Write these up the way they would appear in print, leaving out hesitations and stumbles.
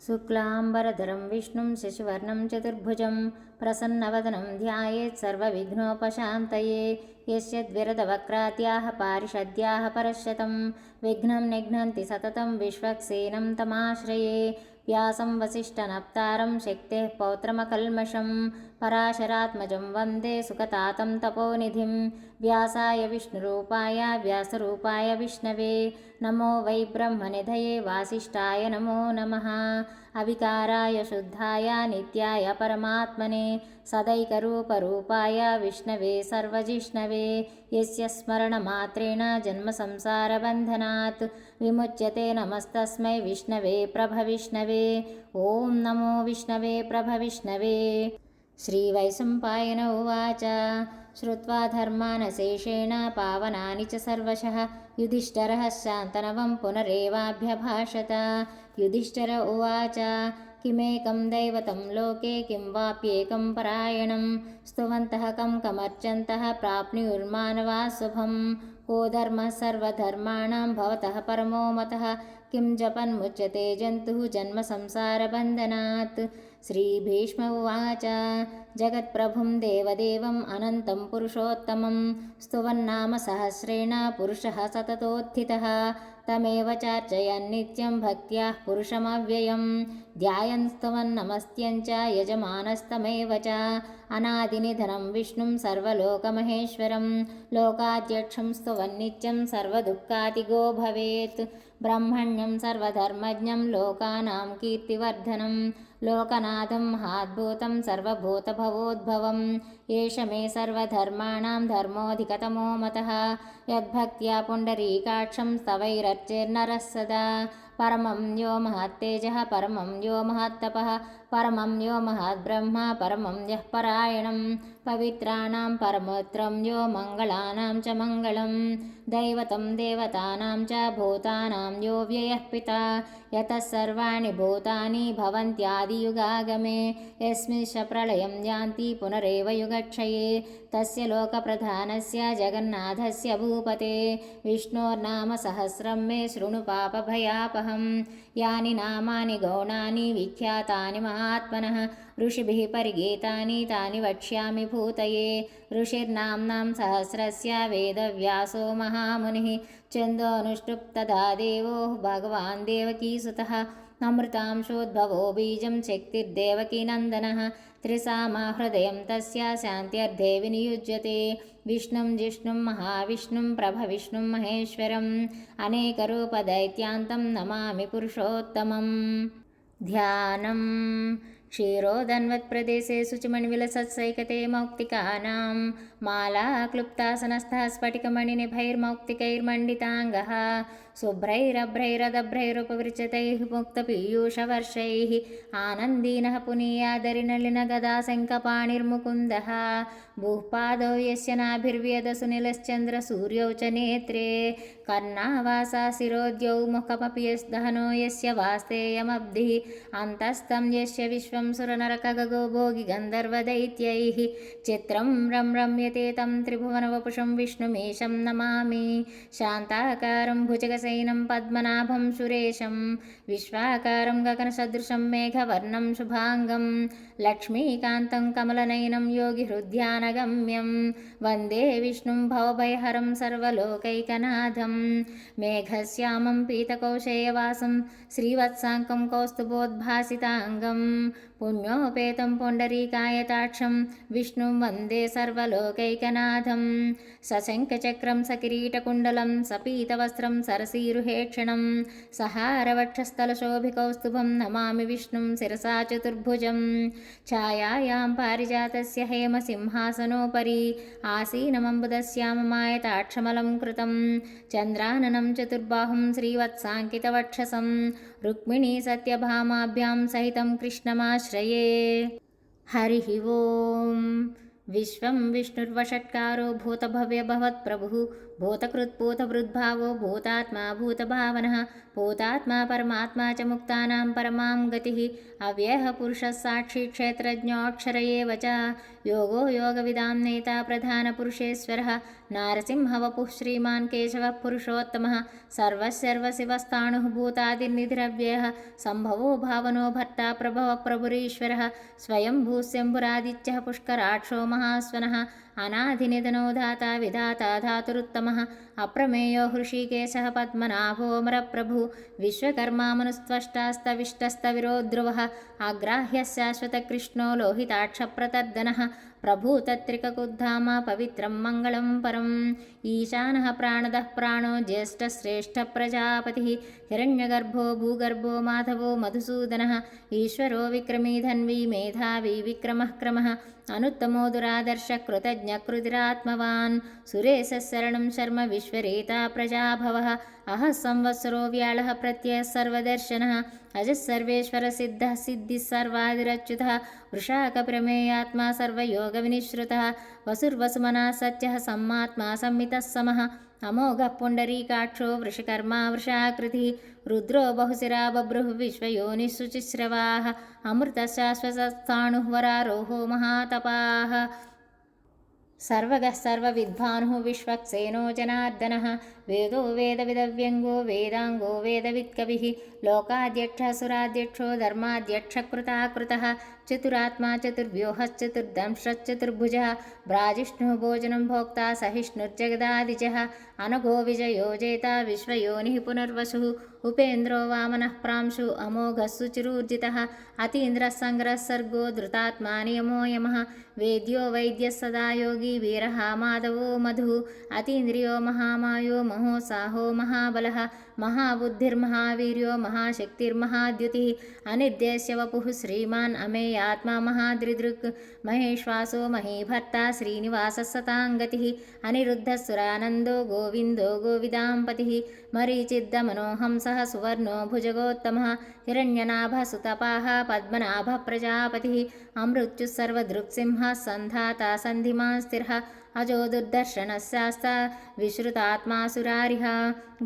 शुक्लाम्बरधरं विष्णुं शशिवर्णं चतुर्भुजं प्रसन्नवदनं ध्यायेत् सर्वविघ्नोपशान्तये। यस्य द्विरदवक्राद्याः पारिषद्याः परश्शतं विघ्नं निघ्नन्ति सततं विश्वक्सेनं तमाश्रये। व्यासं वसिष्ठनप्तारं शक्तेः पौत्रमकल्मषं पराशरात्मजं वन्दे सुखतातं तपोनिधिं। व्यासाय विष्णुरूपाय व्यासरूपाय विष्णवे नमो वै ब्रह्मनिधये वासिष्ठाय नमो नमः। अविकाराय शुद्धाय नित्याय परमात्मने सदैकरूपरूपाय विष्णवे सर्वजिष्णवे। यस्य स्मरणमात्रेण जन्मसंसारबन्धनात् विमुच्यते नमस्तस्मै विष्णवे प्रभविष्णवे। ॐ नमो विष्णवे प्रभविष्णवे। श्रीवैशम्पायन उवाच श्रुत्वा धर्मानशेषेण पावनानि च सर्वशः युधिष्ठिरः शान्तनवं पुनरेवाभ्यभाषत। युधिष्ठिर उवाच किमेकं दैवतं लोके किं वाप्येकं परायणं स्तुवन्तः कं कमर्चन्तः प्राप्नुयुर्मानवाः शुभं। को धर्मः सर्वधर्माणां भवतः परमो मतः किं जपन्मुच्यते जन्तुः जन्मसंसारबन्धनात्। श्रीभीष्म उवाच जगत्प्रभुं देवदेवम् अनन्तं पुरुषोत्तमं स्तुवन्नाम सहस्रेण पुरुषः सततोत्थितः तमेव चार्चयन् नित्यं भक्त्या पुरुषमव्ययं ध्यायन् स्तुवन्नमस्त्यं च यजमानस्तमेव च। अनादिनिधनं विष्णुं सर्वलोकमहेश्वरं लोकाध्यक्षं स्तुवन्नित्यं सर्वदुःखातिगो भवेत्। ब्रह्मण्यं सर्वधर्मज्ञं लोकानां कीर्तिवर्धनं लोकनाथं महाद्भूतं सर्वभूतभवोद्भवम् एष मे सर्वधर्माणां धर्मोऽधिकतमो मतः यद्भक्त्या पुण्डरीकाक्षं स्तवैरर्चेर्नरः सदा। परमं यो महत्तेजः परमं यो महत्तपः परमं यो महद्ब्रह्म परमं यः परायणं पवित्राणां परमोत्रं यो मङ्गलानां च मङ्गलं दैवतं देवतानां च भूतानां यो व्ययः पिता यतः सर्वाणि भूतानि भवन्त्यादियुगागमे यस्मिंश्च प्रलयं यान्ति पुनरेव युगक्षये तस्य लोकप्रधानस्य जगन्नाथस्य भूपते विष्णोर्नाम सहस्रं मे शृणु पापभयापहं। यानि नामानि गौणानि विख्यातानि महात्मनः ऋषिभिः परिगीतानि तानि वक्ष्यामि भूतये। ऋषिर्नाम्नां सहस्रस्य वेदव्यासो महामुनिः छन्दोऽनुष्टुप् तथा देवो भगवान् देवकीसुतः अमृतांशोद्भवो बीजं शक्तिर्देवकीनन्दनः त्रिसामाहृदयं तस्य शान्त्यर्थे विनियुज्यते। विष्णुं जिष्णुं महाविष्णुं प्रभविष्णुं महेश्वरम् अनेकरूपदैत्यान्तं नमामि पुरुषोत्तमम्। ध्यानं क्षीरोदन्वत्प्रदेशे शुचिमणिविलसत्सैकते मौक्तिकानां माला क्लुप्तासनस्थः स्फटिकमणिनिभैर्मौक्तिकैर्मण्डिताङ्गः शुभ्रैरभ्रैरदभ्रैरुपविरचितैः मुक्तपीयूषवर्षैः आनन्दीनः पुनीयादरिनलिनगदाशङ्खपाणिर्मुकुन्दः भूपादौ यस्य नाभिर्व्यदसुनिलश्चन्द्रसूर्यौ च नेत्रे कर्णावासा शिरोद्यौ मुखमपि यस्दहनो यस्य वास्तेयमब्धिः अन्तस्तं यस्य विश्वं सुरनरकगगो भोगिगन्धर्वदैत्यैः चित्रं रम्यते तं त्रिभुवनवपुषं विष्णुमीशं नमामि। शान्ताकारं भुजगशयनं पद्मनाभं सुरेशं विश्वाकारं गगनसदृशं मेघवर्णं शुभाङ्गं लक्ष्मीकान्तं कमलनयनं योगिहृद्यानगम्यं वन्दे विष्णुं भवभयहरं सर्वलोकैकनाथं मेघश्यामं पीतकौशेयवासं श्रीवत्साङ्कं कौस्तुभोद्भासिताङ्गं पुण्योपेतं पुण्डरीकायताक्षं विष्णुं वन्दे सर्वलोकैकनाथं सशङ्खचक्रं सकिरीटकुण्डलं सपीतवस्त्रं सरसीरुहेक्षणं सहारवक्षस्थलशोभिकौस्तुभं नमामि विष्णुं शिरसा चतुर्भुजं छायायां पारिजातस्य हेमसिंहासनोपरि आसीनमम्बुदश्याममायताक्षमलं कृतं चन्द्राननं चतुर्बाहुं श्रीवत्साङ्कितवक्षसं रुक्मिणी सत्यभामाभ्यां सहितं कृष्णमाश्रये। हरिः ओम्। विश्वं विष्णुर्वषट्कारो भूतभव्यभवत्प्रभुः భూతకృత్భూతభృద్భావో భూతాత్మా భూతభావనः భూతాత్మా పరమాత్మా చ ముక్తానాం పరమాం గతిः అవ్యయः పురుషः సాక్షి క్షేత్రజ్ఞోऽక్షర ఏవ చ యోగో యోగవిదాం నేతా ప్రధానపురుషేశ్వరः నారసింహవపుః శ్రీమాన్ కేశవः పురుషోత్తమः సర్వశర్వశివస్థాణుः భూతాదిర్నిధిరవ్యయः సంభవో భావనో భర్తా ప్రభవः ప్రభురీశ్వరः స్వయంభూశంభురాదిత్యः పుష్కరాక్షో మహాస్వనः అనాధినిధనో దాతా విధాతా ధాతురుత్తమः అప్రమేయో హృషీకేశः పద్మనాభోమరప్రభు విశ్వకర్మామనుస్త్వష్టాస్తవిష్టస్తవిరో ధ్రువः అగ్రాహ్యः శాశ్వతకృష్ణో లోహితాక్షప్రతర్దనः ప్రభూతత్రికకుద్ధామ పవిత్రం మంగళం పరం ఈశానः ప్రాణదः ప్రాణో జ్యేష్ఠశ్రేష్ఠప్రజాపతిः హిరణ్యగర్భో భూగర్భో మాధవో మధుసూదనः ఈశ్వరో విక్రమీ ధన్వీ మేధావీ విక్రమः క్రమः అనుత్తమో దురాదర్శ కృతజ్ఞ కృతిరాత్మవాన్ సురేశः శరణం శర్మ విశ్వరేతా ప్రజాభవः అహः సంవత్సరో వ్యాళः ప్రత్యయः సర్వదర్శనः అజः సర్వేశ్వర సిద్ధः సిద్ధిः సర్వాదిరచ్యుతः వృషాకప్రమేయాత్మా సర్వయోగవినిశ్రుతः వసుర్వసుమనా సత్యः సమ్మాత్మా సంమితः సమः అమోఘః పుండరీకాక్షో వృషకర్మా వృషాకృతిः రుద్రో బహుశిరా బభ్రుః విశ్వయోనిः శుచిశ్రవాः అమృతశాశ్వతస్థాణుः వరారోహో మహాతపాः సర్వగః సర్వవిద్వానుః విశ్వక్సేనో జనార్దనः వేదో వేదవిదవ్యంగో వేదాంగో వేదవిత్కవిः లోకాధ్యక్షः సురాధ్యక్షో ధర్మాధ్యక్షకృతాకృతः చతురాత్మా చతుర్వ్యూహశ్చతుర్దంశ్రశ్చతుర్భుజः భ్రాజిష్ణుः భోజనం భోక్తా సహిష్ణుర్జగదాదిజः అనఘో విజయో జేతా విశ్వయోనిः పునర్వసుः ఉపేంద్రో వామనः ప్రాంశు అమోఘः సుచిరూర్జితः అతీంద్రः సంగ్రహः సర్గో ధృతాత్మా నియమో యమः వేద్యో వైద్యः సదా యోగి వీరः మాధవో మధుః అతీంద్రియో మహామాయో మహోత్సాహో మహాబలः మహాబుద్ధిర్మహావీర్యో మహాశక్తిర్మహాద్యుతిः అనిర్దేశ్య వపుః శ్రీమాన్ అమేయాత్మా మహాద్రిదృక్ మహేశ్వాసో మహీభర్తా శ్రీనివాసः సతాంగతిः అనిరుద్ధः సురానందో గోవిందో గోవిదాంపతిः మరీచిద్దమనోహంసः సువర్ణో భుజగోత్తమः హిరణ్యనాభः సుతపాः పద్మనాభः ప్రజాపతిः అమృత్యుः సర్వదృక్సింహः సంధాతా సంధిమాన్ స్థిరः అజో దుర్దర్శనశాస్త విశ్రుతాత్మాసురారిః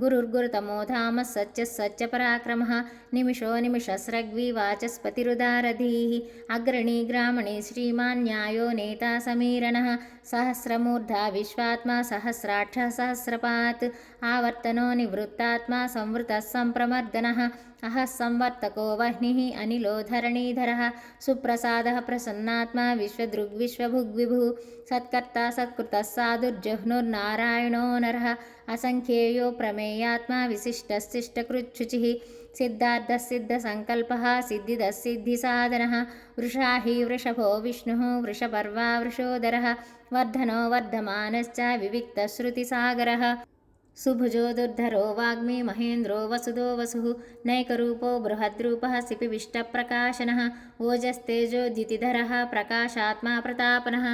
గురుర్గురుతమో ధామ సత్య సత్యపరాక్రమः నిమిషో నిమిషస్రగ్వి వాచస్పతిరుదారధీः అగ్రణీ గ్రామణీ శ్రీమాన్ న్యాయో నేతా సమీరణः సహస్రమూర్ధా విశ్వాత్మా సహస్రాక్షः సహస్రపాత్ ఆవర్తనో నివృత్తాత్మా సంవృతः సంప్రమర్దనः అహः సంవర్తకో వహ్నిः అనిలో ధరణీధరः సుప్రసాదः ప్రసన్నాత్మా విశ్వదృగ్విశ్వభుగ్విభుः సత్కర్తా సత్కృతः సాధుర్జహ్నుర్నారాయణో నరः అసంఖ్యేయో ప్రమేయాత్మా విశిష్టశిష్టకృచ్ఛుచిः సిద్ధార్థः సిద్ధసంకల్పः సిద్ధిదः సిద్ధిసాధనः వృషా హి వృషభో విష్ణుः వృషపర్వా వృషోదరः వర్ధనో వర్ధమానశ్చ వివిక్తశ్రుతిసాగరः సుభుజో దుర్ధరో వాగ్మి మహేంద్రో వసుదో వసుః నైకరూపో బృహద్రూపः సిపివిష్టప్రకాశనः ఓజస్తేజోద్యుతిధరः ప్రకాశాత్మా ప్రతాపనः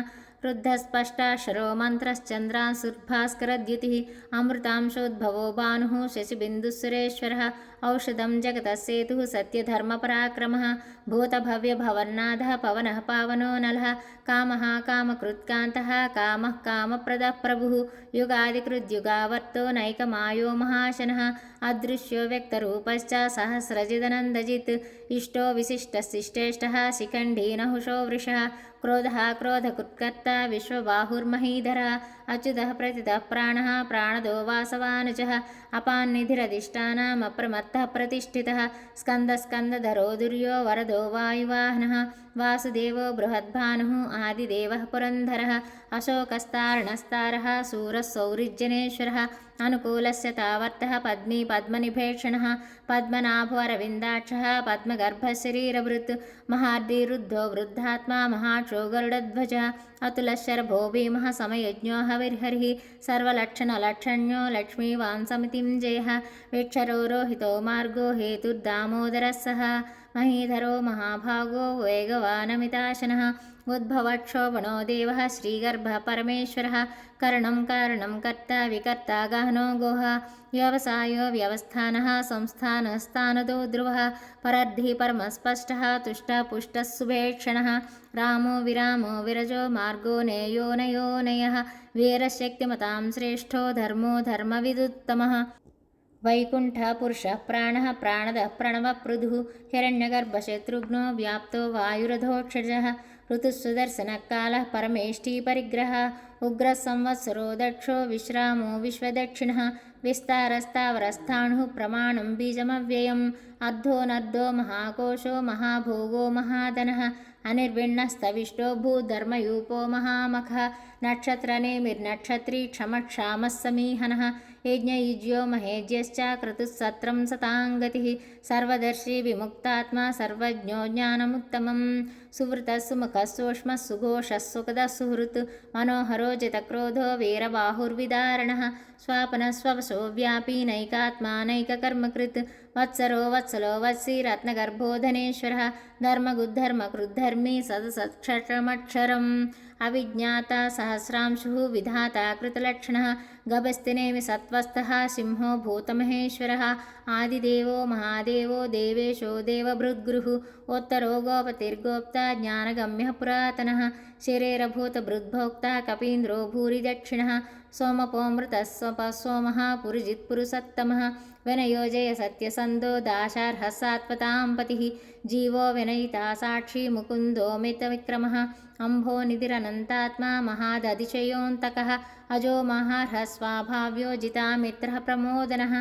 రుద్ధస్పష్టాక్షరో మంత్రశ్చంద్రాంశుర్భాస్కరద్యుతిः అమృతాంశోద్భవో భానుः శశిబిందుసురేశ్వరः ఔషధం జగతः సేతుः సత్యధర్మపరాక్రమः భూతభవ్యభవన్నాథः పవనः పావనో నలः కామः కామకృత్కాంతः కామः కామప్రదः ప్రభుः యుగాదికృద్యుగావర్తో నైకమాయో మహాశనः అదృశ్యో వ్యక్తరూపశ్చ సహస్రజిదనందజిత్ ఇష్టో విశిష్టశిష్టేష్టः శిఖండీ నహుషో వృషः క్రోధः క్రోధకుత్కర్త విశ్వబాహుర్మహీధరः అచ్యుతः ప్రతితः ప్రాణः ప్రాణదో వాసవానుజः అపాన్నిధిరధిష్టానమప్రమత్తः ప్రతిష్ఠితः స్కందస్కందధరో దుర్యో వరదో వాయువాహనः వాసుదేవో బృహద్భానుः ఆదిదేవः పురంధరः అశోకస్తారణస్తారः శూరः సౌరిజ్జనేశ్వరः అనుకూలస్య తావర్తः పద్మీ పద్మనిభేక్షణः పద్మనాభోరవిందాక్షः పద్మగర్భశరీరభృత్ మహార్ధిరుద్ధో వృద్ధాత్మా మహాక్షో గరుడధ్వజः అతులశరభో భీమः సమయజ్ఞో హవిర్హరిः సర్వలక్షణలక్షణ్యో లక్ష్మీవాన్ సమితిం జయः వీక్షరో రోహితో మార్గో హేతుర్దామోదరः సహ మహీధరో మహాభాగో వేగవానమితాశనः उद्भवक्षोभणो देवः श्रीगर्भः परमेश्वरः करणं कारणं कर्ता विकर्ता गहनो गोः व्यवसायो व्यवस्थानः संस्थानस्थानदो ध्रुवः परर्धिः परमस्पष्टः तुष्टपुष्टः सुभेक्षणः रामो विरामो विरजो मार्गो नेयो नयोनयः वीरशक्तिमतां श्रेष्ठो धर्मो धर्मविदुत्तमः वैकुण्ठपुरुषः प्राणः प्राणदः प्रणवपृथुः हिरण्यगर्भशत्रुघ्नो व्याप्तो वायुरधोक्षजः ऋतुस्सुदर्शनकालः परमेष्टिपरिग्रहः उग्रसंवत्सरो दक्षो विश्रामो विश्वदक्षिणः विस्तारस्तावरस्थाणुः प्रमाणं बीजमव्ययम् अर्धोनर्धो महाकोशो महाभोगो महाधनः अनिर्विण्णस्तविष्टो भूधर्मयूपो महामखः नक्षत्रनेमिर्नक्षत्री क्षमक्षामः समीहनः यज्ञयुज्यो महेज्यश्च क्रतुस्सत्रं सताङ्गतिः सर्वदर्शी विमुक्तात्मा सर्वज्ञो ज्ञानमुत्तमं सुवृतः सुमुखः सूक्ष्मः सुघोषः सुखदः सुहृत् मनोहरो जितक्रोधो वीरबाहुर्विदारणः स्वापनः स्ववशो व्यापी नैकात्मा नैककर्मकृत् वत्सरो वत्सलो वत्सी रत्नगर्भो धनेश्वरः धर्मगुद्धर्मकृद्धर्मी सदसत्क्षरमक्षरम् अविज्ञाता सहस्रांशुः विधाता कृतलक्षणः गभस्तिनेमि सत्त्वस्थः सिंहो भूतमहेश्वरः आदिदेवो महादेवो देवेशो देवभृद्गुरुः उत्तरो गोपतिर्गोप्ता ज्ञानगम्यः पुरातनः शरीरभूतभृद्भोक्ता कपीन्द्रो भूरि दक्षिणः सोमपोमृतः सोमः पुरुजित्पुरुषत्तमः विनयोजय सत्यसन्धो दाशार्हः सात्वतां पतिः जीवो विनयिता साक्षी मुकुन्दो मितविक्रमः अम्भो निधिरनन्तात्मा महादतिशयोऽन्तकः अजो महार्हः स्वाभाव्यो जितामित्रः प्रमोदनः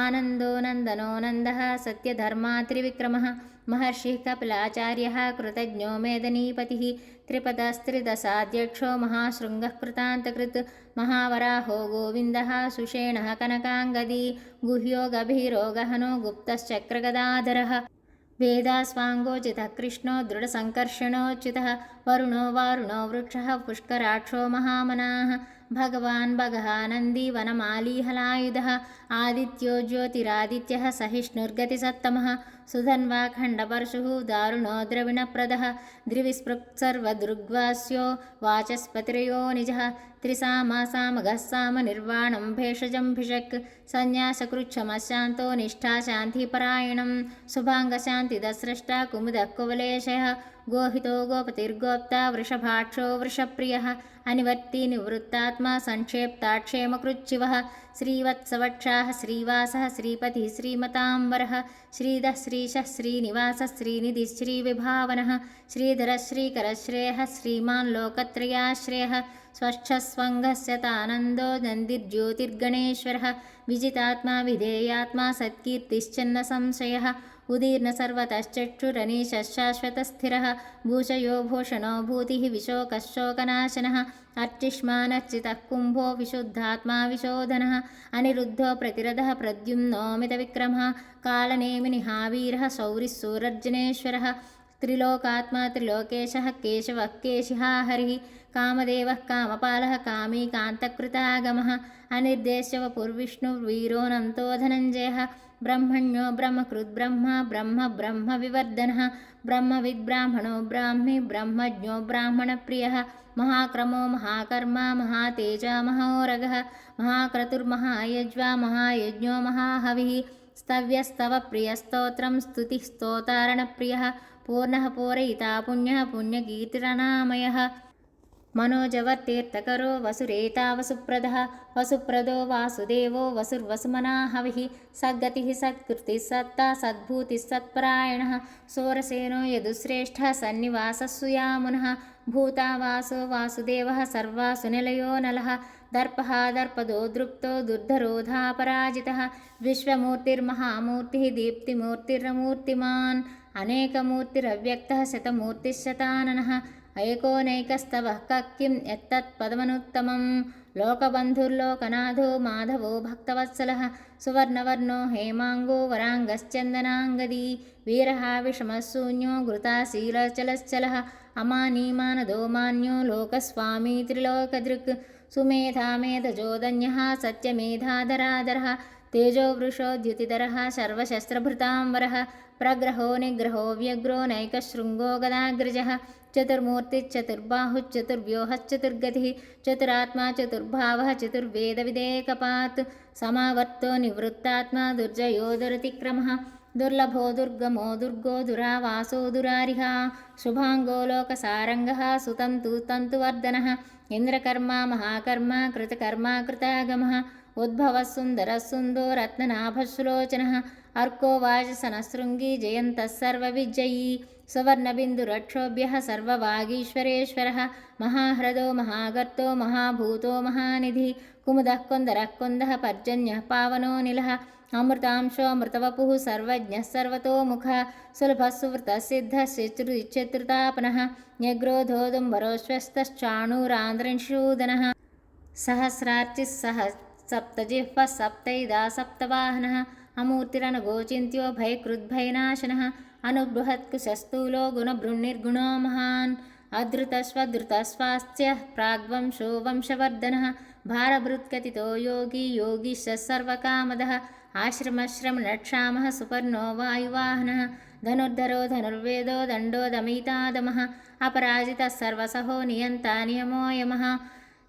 आनन्दो नन्दनो नन्दः सत्यधर्मात्रिविक्रमः महर्षिः कपिलाचार्यः कृतज्ञो मेदनीपतिः त्रिपदस्त्रिदशाध्यक्षो महाशृङ्गः कृतान्तकृत् महावराहो गोविन्दः सुषेणः कनकाङ्गदी गुह्यो गभीरो गहनो गुप्तश्चक्रगदाधरः वेदास्वाङ्गोचितः कृष्णो दृढसङ्कर्षणोच्युतः वरुणो वारुणो वृक्षः पुष्कराक्षो महामनाः भगवान् भगः नन्दी वनमाली हलायुधः आदित्यो ज्योतिरादित्यः सहिष्णुर्गतिसत्तमः सुधन्वा खण्डपरशुः दारुणो द्रविणप्रदः द्रिविस्पृक्सर्वदुर्ग्वास्यो वाचस्पतिर्यो निजः त्रिसामसामगः सामनिर्वाणं भेषजं भिषक् सन्न्यासकृच्छमशान्तो निष्ठा शान्तिपरायणं शुभाङ्गशान्तिदस्रष्टा कुमुदः कुवलेशयः गोहितो गोपतिर्गोप्ता वृषभाक्षो वृषप्रियः अनिवर्ती निवृत्तात्मा संक्षेप्ताक्षेमकृच्छिवः श्रीवत्सवक्षाः श्रीवासः श्रीपतिः श्रीमताम्बरः श्रीधः श्रीशः श्रीनिवासः श्रीनिधिः श्रीविभावनः श्रीधरः श्रीकरः श्रेयः श्रीमान् लोकत्रयाश्रयः स्वस्थस्वङ्गस्यतानन्दो नन्दिर्ज्योतिर्गणेश्वरः विजितात्मा विधेयात्मा सत्कीर्तिश्चन्न संशयः उदीर्न सर्वतश्चक्षुरनीशशाश्वतस्थिरः भूषयो भूषणो भूतिः विशोकशोकनाशनः अर्चिष्मानर्चितः कुम्भो विशुद्धात्मा विशोधनः अनिरुद्धो प्रतिरथः प्रद्युम्नोमितविक्रमः कालनेमिनिहावीरः शौरिः सूरर्जनेश्वरः त्रिलोकात्मा त्रिलोकेशः केशवः केशिहा हरिः कामदेवः कामपालः कामी कान्तकृतागमः अनिर्देश्यवपुर्विष्णुर्वीरोऽनन्तो धनञ्जयः ब्रह्मण्यो ब्रह्मकृद्ब्रह्म ब्रह्म ब्रह्मविवर्धनः ब्रह्मविद्ब्राह्मणो ब्राह्मी ब्रह्मज्ञो ब्राह्मणप्रियः महाक्रमो महाकर्मा महातेजा महोरगः महाक्रतुर्महायज्वा महायज्ञो महाहविः स्तव्यस्तवप्रियस्तोत्रं स्तुतिः स्तोतारणप्रियः पूर्णः पूरयिता पुण्यः पुण्यकीर्तिरनामयः मनोजवर्तीर्थकरो वसुरेता वसुप्रदः वसुप्रदो वासुदेवो वसुर्वसुमनाहविः सद्गतिः सत्कृतिः सत्ता सद्भूतिः सत्परायणः सोरसेनो यदुश्रेष्ठः सन्निवासः सुयामुनः भूता वासो वासुदेवः सर्वासुनिलयो नलः दर्पः दर्पदो दृप्तो दुर्धरोधापराजितः विश्वमूर्तिर्महामूर्तिः दीप्तिमूर्तिरमूर्तिमान् अनेकमूर्तिरव्यक्तः शतमूर्तिश्शताननः ऐकोनैकस्तवः किं यत्तत्पदमनुत्तमं लोकबन्धुर्लोकनाथो माधवो भक्तवत्सलः सुवर्णवर्णो हेमाङ्गो वराङ्गश्चन्दनाङ्गदी वीरः विषमशून्यो घृताशीलचलश्चलः अमानीमानदो मान्यो लोकस्वामी त्रिलोकदृक् सुमेधामेधजोदन्यः सत्यमेधाधराधरः तेजोवृषो द्युतिधरः सर्वशस्त्रभृताम्बरः प्रग्रहो निग्रहो व्यग्रो नैकशृङ्गो गदाग्रजः चतुर्मूर्तिश्चतुर्बाहुश्चतुर्व्यूहश्चतुर्गतिः चतुरात्मा चतुर्भावः चतुर्वेदविदेकपात् समावर्तो निवृत्तात्मा दुर्जयो दुरतिक्रमः दुर्लभो दुर्गमो दुर्गो दुरावासो दुरारिहा शुभाङ्गो लोकसारङ्गः सुतन्तु तन्तुवर्धनः इन्द्रकर्मा महाकर्मा कृतकर्मा कृतागमः उद्भवः सुन्दरः सुन्दो रत्ननाभश्लोचनः अर्को वाजसनशृङ्गी जयन्तः सर्वविजयी सुवर्णबिन्दुरक्षोभ्यः सर्ववागीश्वरेश्वरः महाह्रदो महागर्तो महाभूतो महानिधिः कुमुदः कुन्दरः कुन्दः पर्जन्यः पावनो निलः अमृतांशो अमृतवपुः सर्वज्ञः सर्वतोमुखः सुलभः सुवृतः सिद्धः चतुर्तापनः न्यग्रोधोदुम्बरोश्वस्तश्चाणूरान्द्रंशूदनः सहस्रार्चिः सह सप्तजिह्वः सप्तैदा सप्तवाहनः अमूर्तिरनगोचिन्त्यो भयकृद्भयनाशनः अनुबृहत्कुशस्तूलो गुणभृन्निर्गुणो महान् अधृतस्वधृतस्वास्थ्यः प्राग्वंशो वंशवर्धनः भारभृत्कथितो योगी योगीशः सर्वकामदः आश्रमश्रमणक्षामः सुपर्णो वायुवाहनः धनुर्धरो धनुर्वेदो दण्डो दमितादमः अपराजितः सर्वसहो नियन्ता नियमो यमः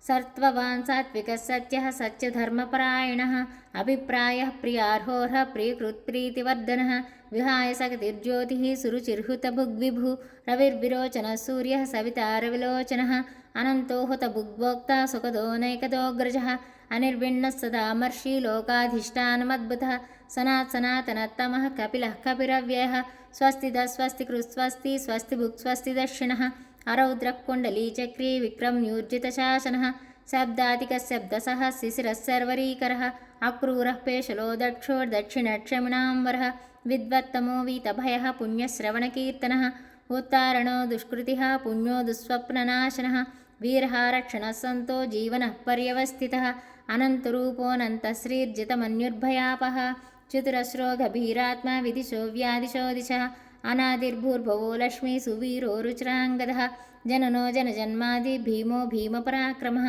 सत्त्ववान् सात्विकः सत्यः सत्यधर्मपरायणः अभिप्रायः प्रियार्होर्ह प्रियकृत्प्रीतिवर्धनः विहाय सकतिर्ज्योतिः सुरुचिर्हुतभुग्विभुः रविर्विरोचनः सूर्यः सविता रविलोचनः अनन्तो हुतभुग्भोक्ता सुखदो नैकदोऽग्रजः अनिर्विण्णः सदामर्षि लोकाधिष्ठानमद्भुतः सनातनतमः कपिलः कपिरव्ययः स्वस्तिदः स्वस्तिकृत्स्वस्ति स्वस्तिभुक् स्वस्तिदक्षिणः अरौद्रः कुण्डलीचक्री विक्रम्यूर्जितशासनः शब्दातिकः शब्दसः शिशिरः सर्वरीकरः अक्रूरः पेशलो दक्षोर्दक्षिणक्षमिणाम्बरः विद्वत्तमो वीतभयः पुण्यश्रवणकीर्तनः उत्तारणो दुष्कृतिः पुण्यो दुःस्वप्ननाशनः वीरः रक्षणः सन्तो जीवनः पर्यवस्थितः अनन्तरूपोऽनन्तश्रीर्जितमन्युर्भयापः चतुरस्रो गभीरात्मा विदिशो व्यादिशो दिशः अनादिर्भूर्भवो लक्ष्मी सुवीरो रुचिराङ्गदः जननो जनजन्मादि भीमो भीमपराक्रमः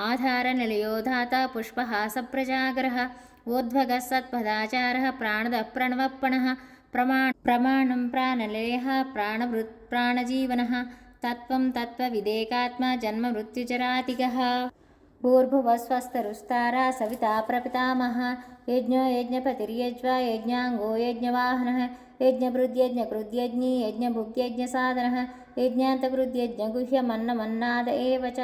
आधारनिलयो धाता पुष्पहासप्रजागरः ऊर्ध्वगः सत्पदाचारः प्राणदः प्रणवप्पणः प्रमाणं प्राणलयः प्राणभृत् प्राणजीवनः तत्त्वं तत्त्वविदेकात्मा जन्ममृत्युचरातिगः भूर्भुवः स्वस्तरुस्तारा सविता प्रपितामहः यज्ञो यज्ञपतिर्यज्वा यज्ञाङ्गो यज्ञवाहनः यज्ञभृद्यज्ञकृद्यज्ञी यज्ञभुग्यज्ञसाधनः यज्ञान्तकृद्यज्ञगुह्यमन्नमन्नाद एव च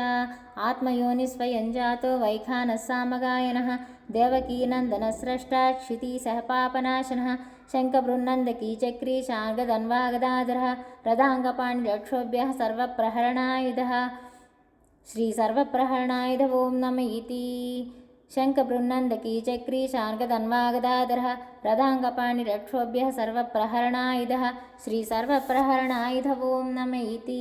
आत्मयोनिस्वयं जातो वैखानः सामगायनः देवकीनन्दनस्रष्टा क्षितिसः पापनाशनः शङ्खबृन्नन्दकी चक्री शार्गदन्वागदाधरः रथाङ्गपाणिरक्षोभ्यः सर्वप्रहरणायुधः श्रीसर्वप्रहरणायुध ओं नमः इति शङ्खबृन्नन्दकी चक्री शार्गदन्वागदाधरः रथाङ्गपाणिरक्षोभ्यः सर्वप्रहरणायुधः श्रीसर्वप्रहरणायुध ओं नमः इति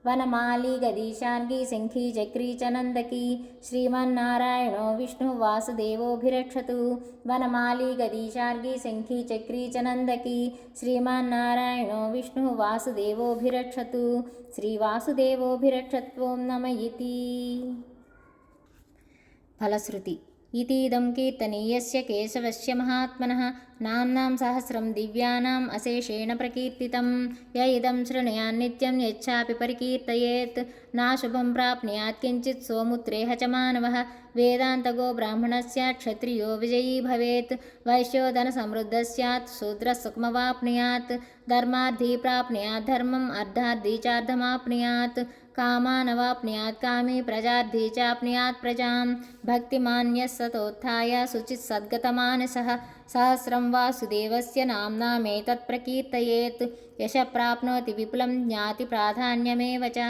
वनमाली गदीशार्गी शङ्खी चक्री च नन्दकी श्रीमन्नारायणो विष्णुः वासुदेवोऽभिरक्षतु वनमाली गदीशार्गी शङ्खी चक्री च नन्दकी श्रीमन्नारायणो विष्णुः वासुदेवोऽभिरक्षतु श्रीवासुदेवोऽभिरक्षत्वं नमः इति फलश्रुति इतीदं कीर्तनीयस्य केशवस्य महात्मनः नाम्नां सहस्रं दिव्यानाम् अशेषेण प्रकीर्तितं य इदं शृणुयान्नित्यं यच्छापि परिकीर्तयेत् नाशुभं प्राप्नुयात् किञ्चित् सोमुत्रेह च मानवः वेदान्तगो ब्राह्मणः स्यात् क्षत्रियो विजयी भवेत् वैश्यो धनसमृद्धः स्यात् शूद्रः सुखमवाप्नुयात् धर्मार्थी प्राप्नुयात् धर्मम् अर्थार्थी चार्थमाप्नुयात् कामानवाप्नुयात् कामी प्रजार्थी चाप्नुयात् प्रजां भक्तिमान्यः सतोत्थाय शुचिः सद्गतमानसः सहस्रं वासुदेवस्य नाम्नामेतत् प्रकीर्तयेत् यशः प्राप्नोति विपुलं ज्ञाति प्राधान्यमेव च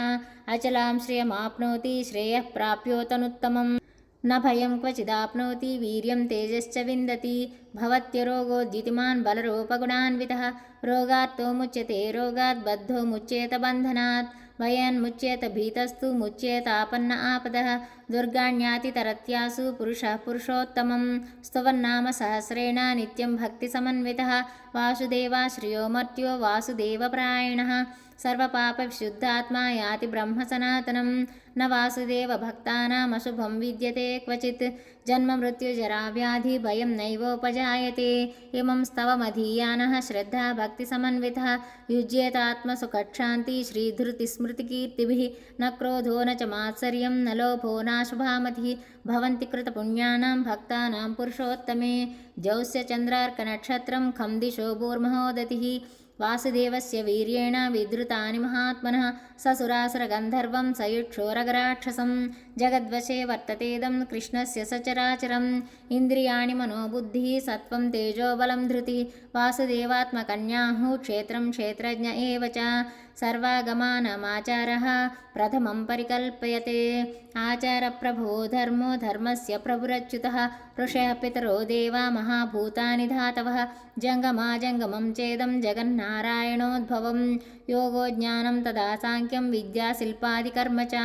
अचलां श्रियमाप्नोति श्रेयः प्राप्योतनुत्तमम् न भयं क्वचिदाप्नोति वीर्यं तेजश्च विन्दति भवत्यरोगो द्युतिमान् बलरूपगुणान्वितः रोगार्तो मुच्यते रोगात् बद्धो मुच्येत बन्धनात् भयान्मुच्येत भीतस्तु मुच्येतापन्न आपदः दुर्गाण्याति तरत्यासु पुरुषः पुरुषोत्तमं स्तवन्नाम सहस्रेण नित्यं भक्तिसमन्वितः वासुदेवाश्रयो मर्त्यो वासुदेवपरायणः सर्वपापविशुद्धात्मा याति ब्रह्मसनातनं न वासुदेवभक्तानामशुभं विद्यते क्वचित् जन्ममृत्युजराव्याधिभयं नैवोपजायते इमं स्तवमधीयानः श्रद्धा भक्तिसमन्वितः युज्येतात्मसुखक्षान्ति श्रीधृतिस्मृतिकीर्तिभिः न क्रोधो न च मात्सर्यं न लोभो नाशुभामतिः भवन्ति कृतपुण्यानां भक्तानां पुरुषोत्तमे जौस्य चन्द्रार्कनक्षत्रं खं दिशो भूर्महोदतिः वासुदेवस्य वीर्येण विधृतानि महात्मनः ससुरासुरगन्धर्वं सयुक्षोरगराक्षसं जगद्वशे वर्ततेदं कृष्णस्य सचराचरम् इन्द्रियाणि मनोबुद्धिः सत्त्वं तेजोबलं धृतिः वासुदेवात्मकन्याहुः क्षेत्रं क्षेत्रज्ञ एव च सर्वागमानमाचारः प्रथमं परिकल्प्यते आचारप्रभो धर्मो धर्मस्य प्रभुरच्युतः ऋषयः पितरो देवा महाभूतानि धातवः जङ्गमाजङ्गमं चेदं जगन्नारायणोद्भवं योगो ज्ञानं तदा साङ्ख्यं विद्याशिल्पादिकर्म च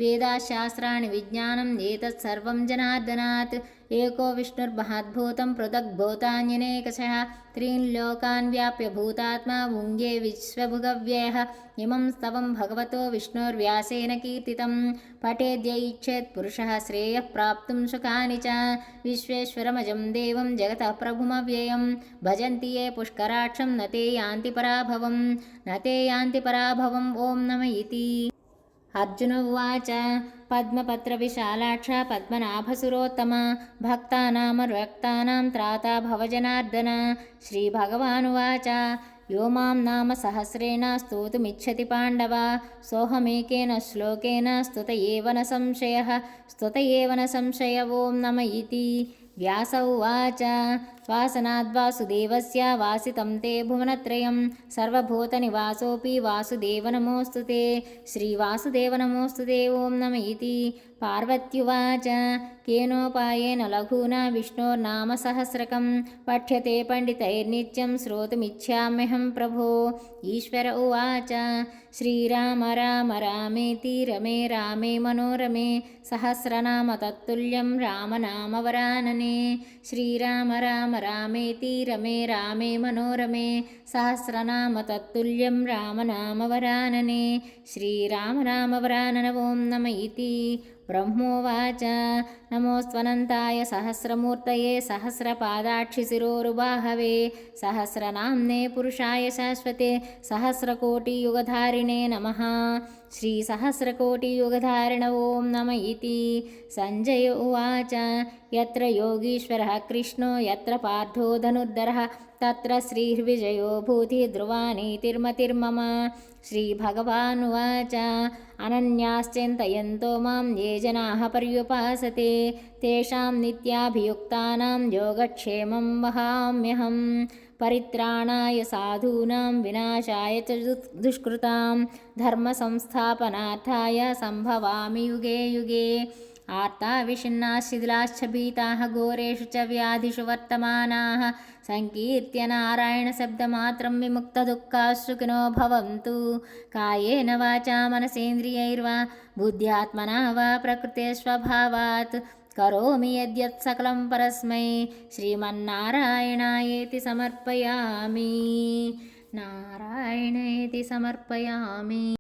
वेदाशास्त्राणि विज्ञानम् एतत् सर्वं जनार्दनात् एको विष्णुर्महद्भूतं पृथग्भूतान्यनेकशः त्रीन् लोकान् व्याप्य भूतात्मा भुङ्गे विश्वभुगव्ययः इमं स्तवं भगवतो विष्णोर्व्यासेन कीर्तितं पठेद्य इच्छेत् पुरुषः श्रेयः प्राप्तुं सुखानि च विश्वेश्वरमजं देवं जगतः प्रभुमव्ययं भजन्ति ये पुष्कराक्षं न ते यान्ति पराभवम् ॐ नम इति। अर्जुन उवाच पद्मपत्रविशालाक्ष पद्मनाभसुरोत्तम भक्तानामनुरक्तानां त्राता भवजनार्दन। श्रीभगवानुवाच यो मां नाम सहस्रेण स्तोतुमिच्छति पाण्डव सोऽहमेकेन श्लोकेन स्तुत एव न संशय ॐ नम इति। व्यास उवाच वासनाद्वासुदेवस्य वासितं ते भुवनत्रयं सर्वभूतनिवासोऽपि वासुदेव नमोऽस्तु ते श्रीवासुदेव नमोऽस्तु ते ॐ नम इति। पार्वत्युवाच केनोपायेन लघुना विष्णोर्नाम सहस्रकं पठ्यते पण्डितैर्नित्यं श्रोतुमिच्छाम्यहं प्रभो। ईश्वर उवाच श्रीराम राम रामेति रमे रामे मनोरमे सहस्रनाम तत्तुल्यं रामनामवरानने। श्रीराम राम रामेति रमे रामे मनोरमे सहस्रनाम तत्तुल्यं रामनामवरानने। श्रीराम रामवरानन ॐ नम इति। ब्रह्मोवाच नमोऽस्त्वनन्ताय सहस्रमूर्तये सहस्रपादाक्षिशिरोरुबाहवे सहस्रनाम्ने पुरुषाय शाश्वते सहस्रकोटियुगधारिणे नमः। श्रीसहस्रकोटियुगधारिण ॐ नम इति। सञ्जय उवाच यत्र योगीश्वरः कृष्णो यत्र पार्थो धनुर्धरः तत्र श्रीर्विजयो भूतिः ध्रुवा नीतिर्मतिर्मम। श्रीभगवानुवाच अनन्याश्चिन्तयन्तो मां ये जनाः पर्युपासते तेषां नित्याभियुक्तानां योगक्षेमं वहाम्यहं। परित्राणाय साधूनां विनाशाय च दुष्कृतां धर्मसंस्थापनार्थाय सम्भवामि युगे युगे। आर्ताविषिन्नाः शिथिलाश्च भीताः घोरेषु च व्याधिषु वर्तमानाः संकीर्त्य नारायणशब्दमात्रं विमुक्तदुःखाः सुखिनो भवन्तु। कायेन वाचा मनसेन्द्रियैर्वा बुद्ध्यात्मना वा प्रकृते स्वभावात् करोमि यद्यत् सकलं परस्मै श्रीमन्नारायणायेति समर्पयामि।